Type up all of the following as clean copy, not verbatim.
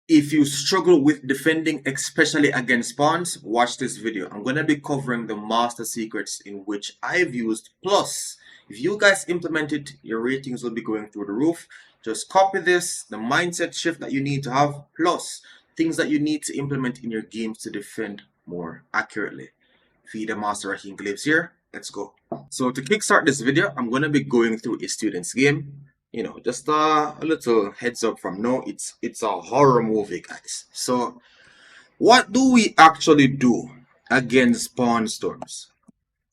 If you struggle with defending, especially against pawns, watch this video. I'm going to be covering the master secrets in which I've used. Plus, if you guys implement it, your ratings will be going through the roof. Just copy this, the mindset shift that you need to have, plus things that you need to implement in your games to defend more accurately. Feed the Master Raheem Glaves here. Let's go. So to kickstart this video, I'm going to be going through a student's game. You know, just a little heads up from now, it's a horror movie, guys. So what do we actually do against pawn storms?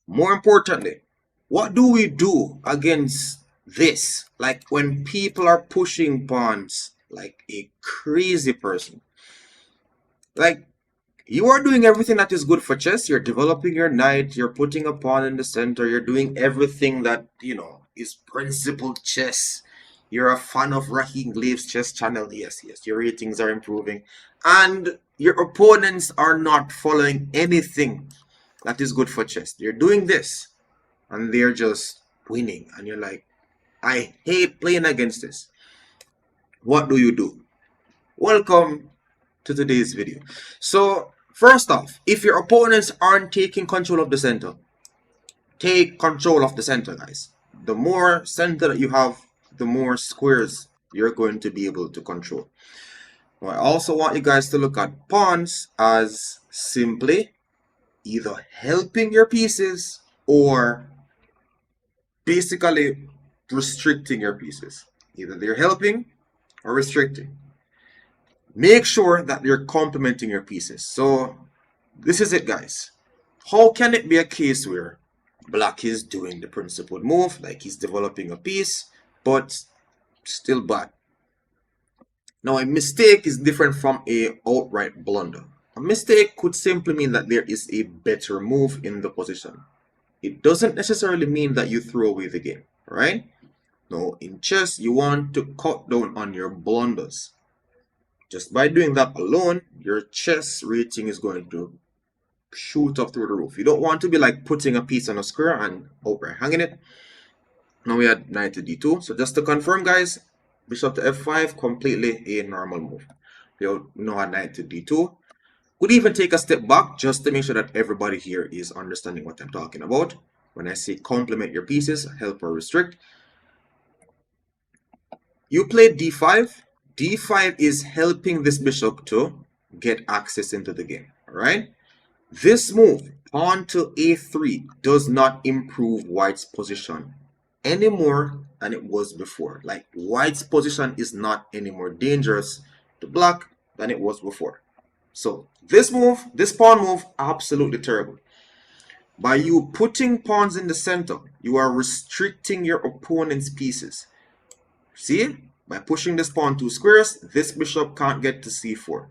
More importantly, what do we do against this? Like when people are pushing pawns like a crazy person. Like, you are doing everything that is good for chess. You're developing your knight, you're putting a pawn in the center, you're doing everything that, is principled chess. You're a fan of Raheem Glaves chess channel. Yes, your ratings are improving. And your opponents are not following anything that is good for chess. They're doing this and they're just winning. And you're like, I hate playing against this. What do you do? Welcome to today's video. So first off, if your opponents aren't taking control of the center, take control of the center, guys. The more center that you have, the more squares you're going to be able to control. Now, I also want you guys to look at pawns as simply either helping your pieces or basically restricting your pieces. Either they're helping or restricting. Make sure that you're complementing your pieces. So this is it, guys. How can it be a case where black is doing the principled move, like he's developing a piece, but still bad? Now, a mistake is different from a outright blunder. A mistake could simply mean that there is a better move in the position. It doesn't necessarily mean that you throw away the game, right? No, in chess, you want to cut down on your blunders. Just by doing that alone, your chess rating is going to shoot up through the roof. You don't want to be like putting a piece on a square and outright hanging it. Now we had knight to d2. So just to confirm, guys, bishop to f5, completely a normal move. We now had knight to d2. Could even take a step back just to make sure that everybody here is understanding what I'm talking about. When I say complement your pieces, help or restrict. You played d5. d5 is helping this bishop to get access into the game. Alright? This move, pawn to a3, does not improve white's position any more than it was before. Like, white's position is not any more dangerous to black than it was before. So this move, this pawn move, absolutely terrible. By you putting pawns in the center, you are restricting your opponent's pieces. See? By pushing this pawn 2 squares, this bishop can't get to c4.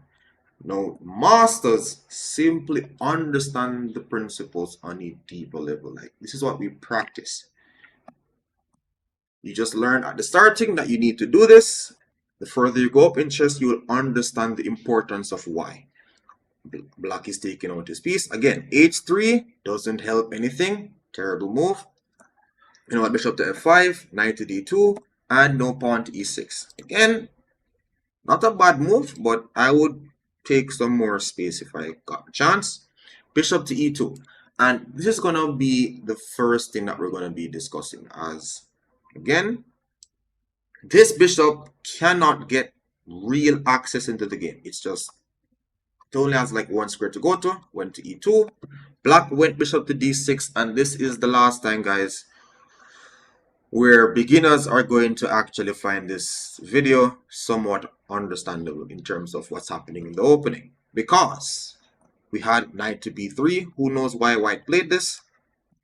Now, masters simply understand the principles on a deeper level. Like, this is what we practice. You just learn at the starting that you need to do this. The further you go up in chess, you will understand the importance of why. Black is taking out his piece. Again, h3 doesn't help anything. Terrible move. You know what? Bishop to f5, knight to d2, and no pawn to e6. Again, not a bad move, but I would take some more space if I got a chance. Bishop to e2. And this is going to be the first thing that we're going to be discussing, as again, this bishop cannot get real access into the game. It only has like one square to go to. Went to e2. Black went bishop to d6, and this is the last time, guys, where beginners are going to actually find this video somewhat understandable in terms of what's happening in the opening. Because we had knight to b3. Who knows why white played this?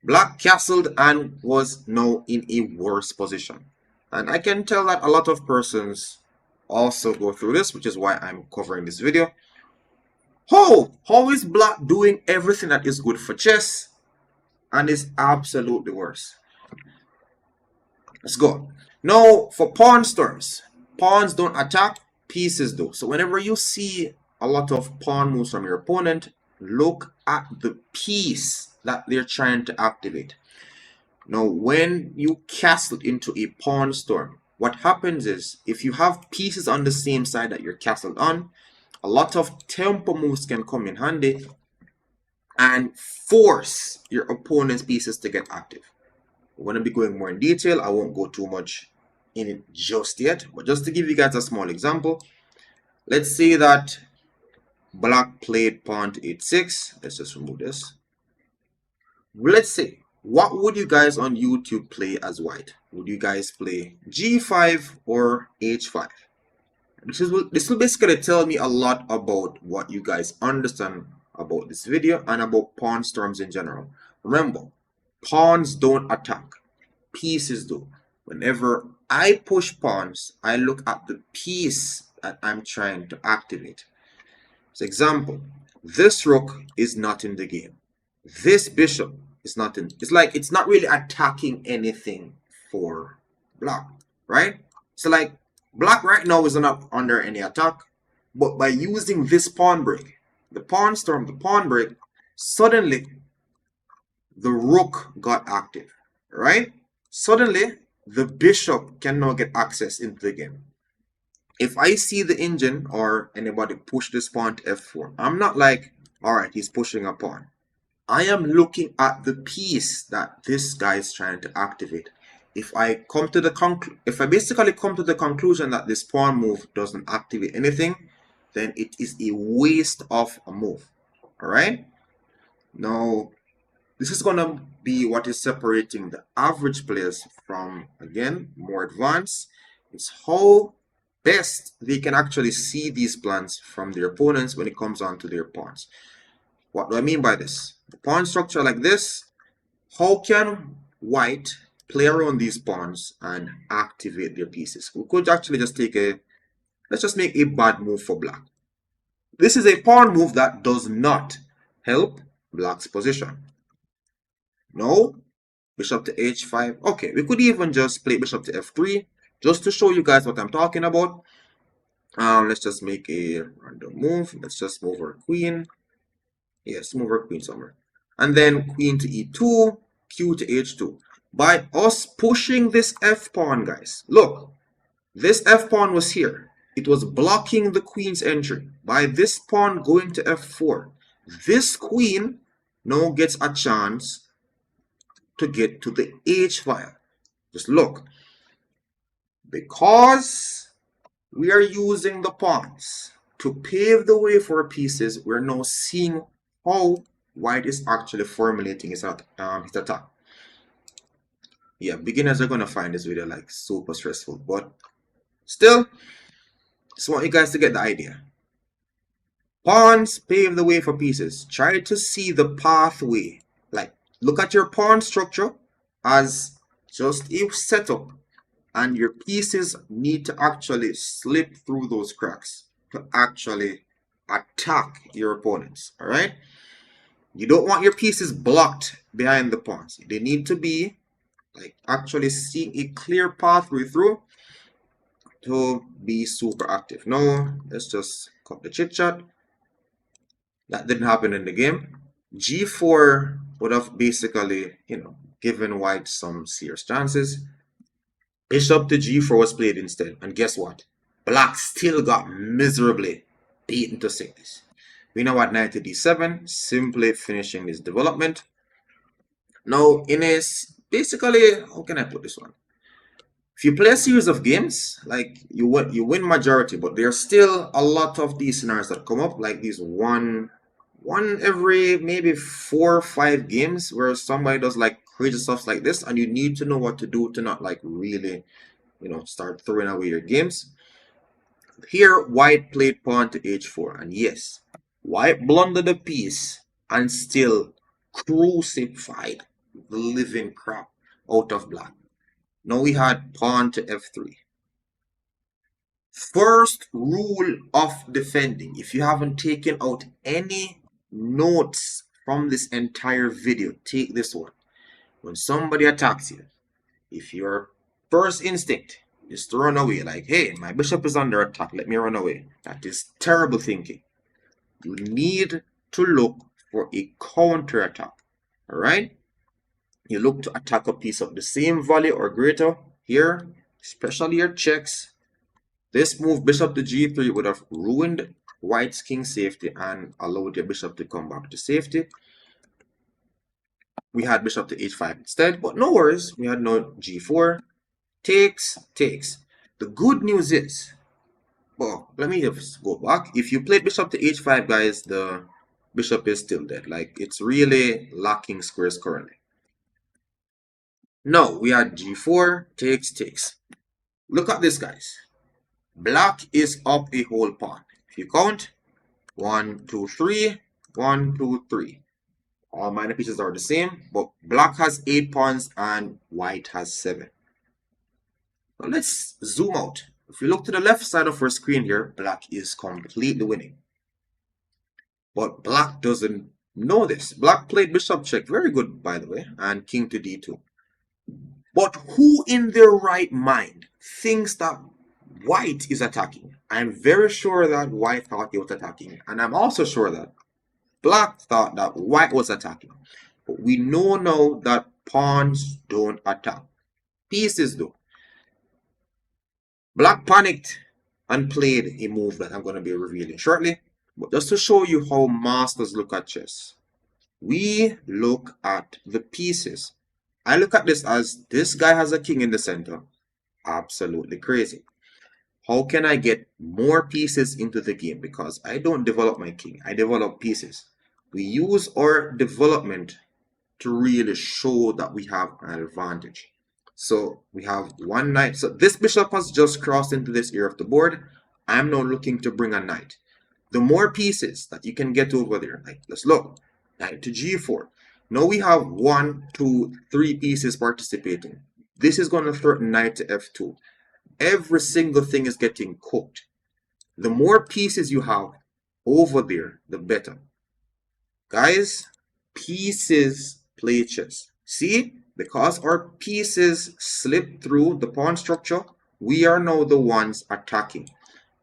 Black castled and was now in a worse position. And I can tell that a lot of persons also go through this, which is why I'm covering this video. How is black doing everything that is good for chess and is absolutely worse? Let's go. Now, for pawn storms, pawns don't attack, pieces do. So whenever you see a lot of pawn moves from your opponent, look at the piece that they're trying to activate. Now, when you castle into a pawn storm, what happens is, if you have pieces on the same side that you're castled on, a lot of tempo moves can come in handy and force your opponent's pieces to get active. We're going to be going more in detail. I won't go too much in it just yet, but just to give you guys a small example, let's say that black played pawn to h6. Let's just remove this. Let's say, what would you guys on YouTube play as white? Would you guys play g5 or h5? This will basically tell me a lot about what you guys understand about this video and about pawn storms in general. Remember, pawns don't attack, pieces do. Whenever I push pawns, I look at the piece that I'm trying to activate. For example, this rook is not in the game. This bishop is not in. It's like it's not really attacking anything for black, right? So like black right now is not under any attack, but by using this pawn break, the pawn storm, the pawn break, suddenly the rook got active, right? Suddenly the bishop can now get access into the game. If I see the engine or anybody push this pawn to f4, I'm not like, all right, he's pushing a pawn. I am looking at the piece that this guy is trying to activate. If I basically come to the conclusion that this pawn move doesn't activate anything, then it is a waste of a move. All right. Now, this is going to be what is separating the average players from, again, more advanced. It's how best they can actually see these plans from their opponents when it comes on to their pawns. What do I mean by this? The pawn structure like this, how can white play around these pawns and activate their pieces? We could actually just let's just make a bad move for black. This is a pawn move that does not help black's position. No, bishop to h5. Okay, we could even just play bishop to f3 just to show you guys what I'm talking about. Let's just make a random move. Let's just move our queen. Yes, move our queen somewhere. And then queen to e2, q to h2. By us pushing this f pawn, guys, look, this f pawn was here. It was blocking the queen's entry. By this pawn going to f4, this queen now gets a chance to get to the h file. Just look, because we are using the pawns to pave the way for pieces, we're now seeing how white is actually formulating his attack. Yeah, beginners are going to find this video like super stressful, but still, just want you guys to get the idea. Pawns pave the way for pieces. Try to see the pathway. Like, look at your pawn structure as just a setup, and your pieces need to actually slip through those cracks to actually attack your opponents. All right, you don't want your pieces blocked behind the pawns. They need to be like actually seeing a clear pathway through to be super active. Now let's just cut the chit chat. That didn't happen in the game. g4 would have basically, given white some serious chances. Bishop to g4 was played instead, and guess what? Black still got miserably beaten to sickness. We now at knight to d7, simply finishing this development. Now, basically, how can I put this one? If you play a series of games, like you win majority, but there's still a lot of these scenarios that come up, like these one every maybe 4 or 5 games where somebody does like crazy stuff like this, and you need to know what to do to not like really, start throwing away your games. Here, white played pawn to h4, and yes, white blundered a piece and still crucified the living crap out of black. Now we had pawn to f3. First rule of defending, if you haven't taken out any notes from this entire video, take this one. When somebody attacks you, if your first instinct is to run away, like, hey, my bishop is under attack, let me run away, that is terrible thinking. You need to look for a counterattack. All right, you look to attack a piece of the same value or greater. Here especially your checks. This move, bishop to g3, would have ruined white's king safety and allowed your bishop to come back to safety. We had bishop to h5 instead, but no worries. We had no g4. Takes. The good news is, well, let me just go back. If you played bishop to h5, guys, the bishop is still dead. Like, it's really lacking squares currently. No, we had g4, takes. Look at this, guys. Black is up a whole pawn. If you count, 1, 2, 3, 1, 2, 3. All minor pieces are the same, but black has 8 pawns and white has 7. Now let's zoom out. If you look to the left side of our screen here, black is completely winning. But black doesn't know this. Black played bishop check, very good by the way, and king to d2. But who in their right mind thinks that white is attacking? I'm very sure that white thought he was attacking, and I'm also sure that black thought that white was attacking. But we know now that pawns don't attack. Pieces do. Black panicked and played a move that I'm going to be revealing shortly. But just to show you how masters look at chess, we look at the pieces. I look at this as this guy has a king in the center. Absolutely crazy. How can I get more pieces into the game? Because I don't develop my king. I develop pieces. We use our development to really show that we have an advantage. So we have one knight. So this bishop has just crossed into this area of the board. I'm now looking to bring a knight. The more pieces that you can get over there, like let's look, knight to g4. Now we have 1, 2, 3 pieces participating. This is going to threaten knight to f2. Every single thing is getting cooked. The more pieces you have over there, the better. Guys, pieces play chess. See, because our pieces slip through the pawn structure, we are now the ones attacking.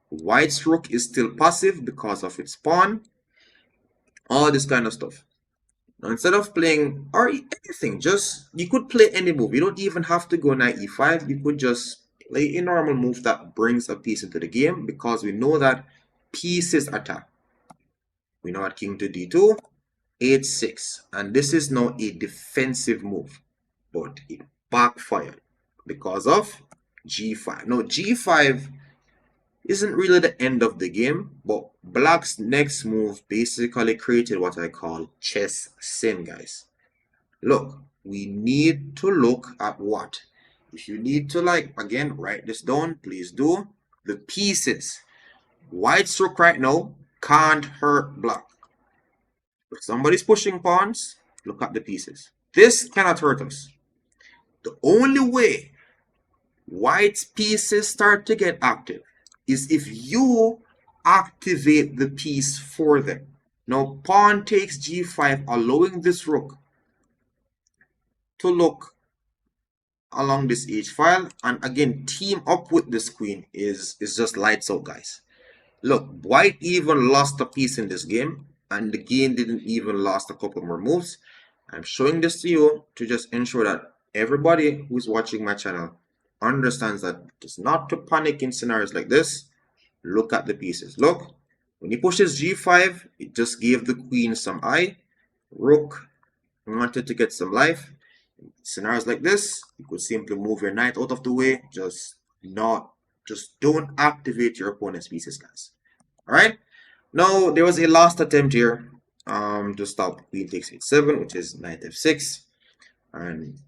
White's rook is still passive because of its pawn. All this kind of stuff. Now, instead of playing or anything, just you could play any move. You don't even have to go knight e5. You could just play a normal move that brings a piece into the game because we know that pieces attack. We know at king to d2, h6, and this is now a defensive move, but it backfired because of g5. Now g5 isn't really the end of the game, but black's next move basically created what I call chess sin, guys. Look, we need to look at what? If you need to, like, again, write this down, please do. The pieces. White's rook right now can't hurt black. If somebody's pushing pawns, look at the pieces. This cannot hurt us. The only way white's pieces start to get active is if you activate the piece for them. Now, pawn takes g5, allowing this rook to look along this h file, and again, team up with this queen is just lights out, guys. Look, white even lost a piece in this game, and the game didn't even lost a couple more moves. I'm showing this to you to just ensure that everybody who's watching my channel understands that it's not to panic in scenarios like this. Look at the pieces. Look, when he pushes g5, it just gave the queen some eye. Rook wanted to get some life. In scenarios like this, you could simply move your knight out of the way. Just don't activate your opponent's pieces, guys. All right. Now there was a last attempt here to stop queen takes h7, which is knight f6. And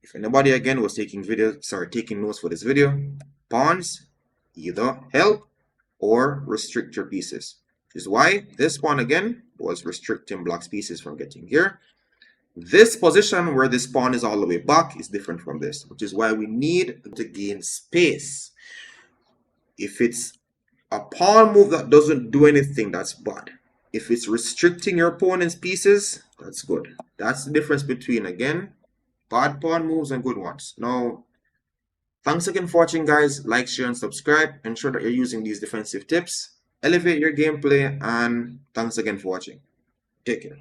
if anybody again was taking notes for this video, pawns either help or restrict your pieces. Which is why this pawn again was restricting black's pieces from getting here. This position where this pawn is all the way back is different from this, which is why we need to gain space. If it's a pawn move that doesn't do anything, that's bad. If it's restricting your opponent's pieces, that's good. That's the difference between, again, bad pawn moves and good ones. Now, thanks again for watching, guys. Like, share, and subscribe. Ensure that you're using these defensive tips. Elevate your gameplay, and thanks again for watching. Take care.